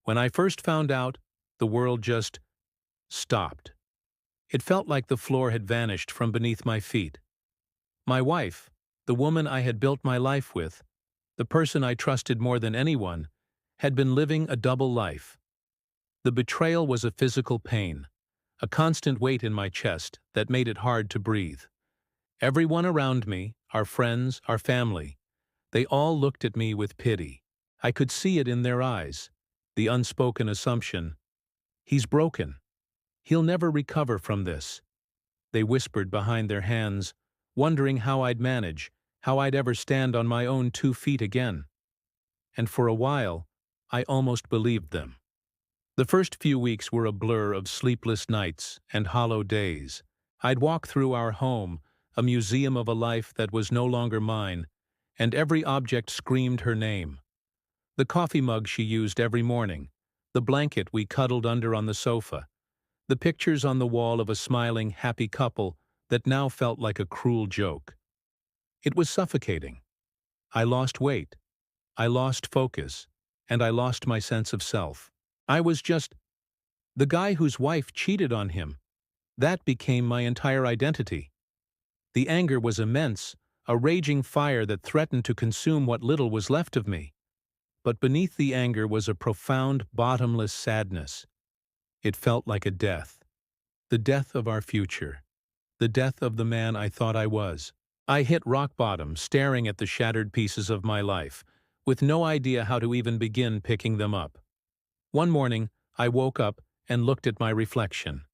When I first found out, the world just stopped. It felt like the floor had vanished from beneath my feet. My wife, the woman I had built my life with, the person I trusted more than anyone, had been living a double life. The betrayal was a physical pain, a constant weight in my chest that made it hard to breathe. Everyone around me, our friends, our family, they all looked at me with pity. I could see it in their eyes, the unspoken assumption, "He's broken. He'll never recover from this." They whispered behind their hands, wondering how I'd manage, how I'd ever stand on my own 2 feet again. And for a while, I almost believed them. The first few weeks were a blur of sleepless nights and hollow days. I'd walk through our home, a museum of a life that was no longer mine, and every object screamed her name. The coffee mug she used every morning, the blanket we cuddled under on the sofa, the pictures on the wall of a smiling, happy couple that now felt like a cruel joke. It was suffocating. I lost weight, I lost focus, and I lost my sense of self. I was just the guy whose wife cheated on him. That became my entire identity. The anger was immense, a raging fire that threatened to consume what little was left of me. But beneath the anger was a profound, bottomless sadness. It felt like a death. The death of our future. The death of the man I thought I was. I hit rock bottom, staring at the shattered pieces of my life, with no idea how to even begin picking them up. One morning, I woke up and looked at my reflection.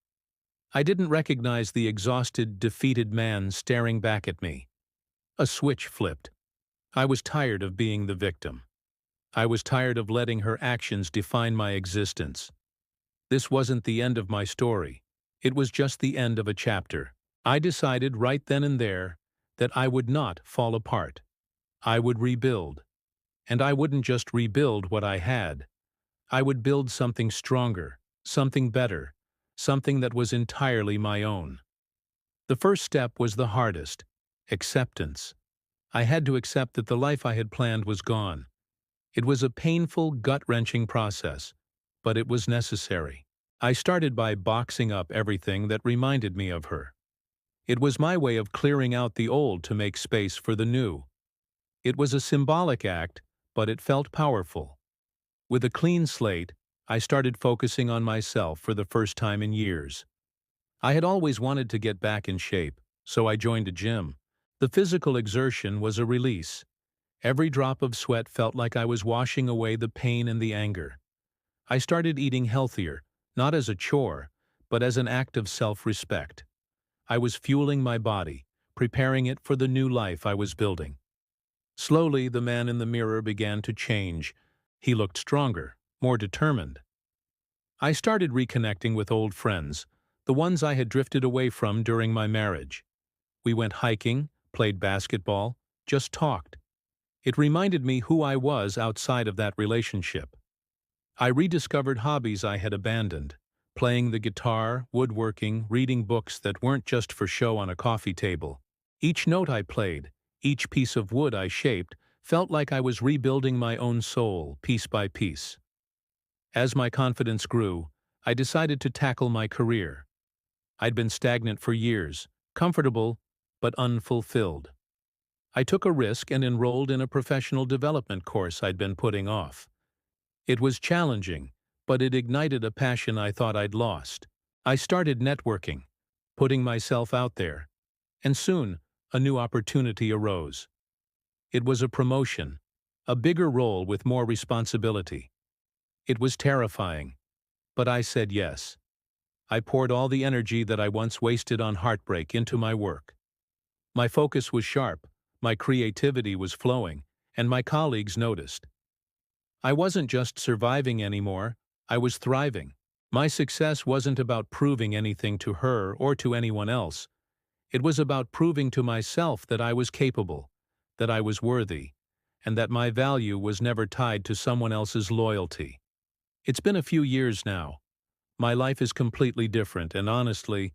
I didn't recognize the exhausted, defeated man staring back at me. A switch flipped. I was tired of being the victim. I was tired of letting her actions define my existence. This wasn't the end of my story. It was just the end of a chapter. I decided right then and there that I would not fall apart. I would rebuild. And I wouldn't just rebuild what I had. I would build something stronger, something better, something that was entirely my own. The first step was the hardest: acceptance. I had to accept that the life I had planned was gone. It was a painful, gut-wrenching process, but it was necessary. I started by boxing up everything that reminded me of her. It was my way of clearing out the old to make space for the new. It was a symbolic act, but it felt powerful. With a clean slate, I started focusing on myself for the first time in years. I had always wanted to get back in shape, so I joined a gym. The physical exertion was a release. Every drop of sweat felt like I was washing away the pain and the anger. I started eating healthier, not as a chore, but as an act of self-respect. I was fueling my body, preparing it for the new life I was building. Slowly, the man in the mirror began to change. He looked stronger, more determined. I started reconnecting with old friends, the ones I had drifted away from during my marriage. We went hiking, played basketball, just talked. It reminded me who I was outside of that relationship. I rediscovered hobbies I had abandoned, playing the guitar, woodworking, reading books that weren't just for show on a coffee table. Each note I played, each piece of wood I shaped, felt like I was rebuilding my own soul, piece by piece. As my confidence grew, I decided to tackle my career. I'd been stagnant for years, comfortable, but unfulfilled. I took a risk and enrolled in a professional development course I'd been putting off. It was challenging, but it ignited a passion I thought I'd lost. I started networking, putting myself out there, and soon a new opportunity arose. It was a promotion, a bigger role with more responsibility. It was terrifying, but I said yes. I poured all the energy that I once wasted on heartbreak into my work. My focus was sharp, my creativity was flowing, and my colleagues noticed. I wasn't just surviving anymore, I was thriving. My success wasn't about proving anything to her or to anyone else. It was about proving to myself that I was capable, that I was worthy, and that my value was never tied to someone else's loyalty. It's been a few years now. My life is completely different, and honestly,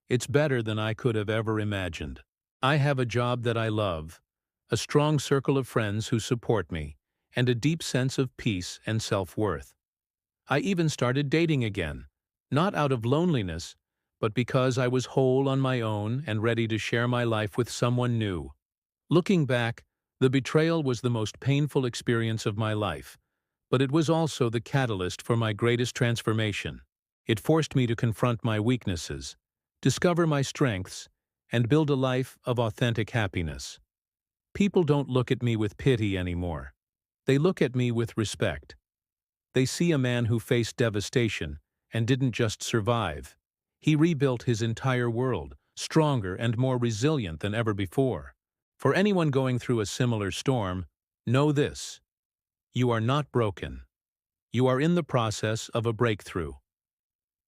it's better than I could have ever imagined. I have a job that I love, a strong circle of friends who support me, and a deep sense of peace and self-worth. I even started dating again, not out of loneliness, but because I was whole on my own and ready to share my life with someone new. Looking back, the betrayal was the most painful experience of my life, but it was also the catalyst for my greatest transformation. It forced me to confront my weaknesses, discover my strengths, and build a life of authentic happiness. People don't look at me with pity anymore. They look at me with respect. They see a man who faced devastation and didn't just survive. He rebuilt his entire world, stronger and more resilient than ever before. For anyone going through a similar storm, know this: you are not broken. You are in the process of a breakthrough.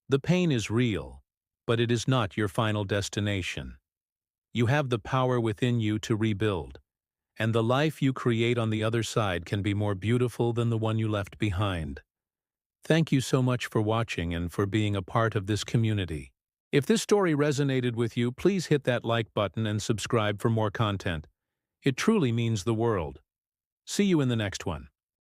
The pain is real, but it is not your final destination. You have the power within you to rebuild, and the life you create on the other side can be more beautiful than the one you left behind. Thank you so much for watching and for being a part of this community. If this story resonated with you, please hit that like button and subscribe for more content. It truly means the world. See you in the next one.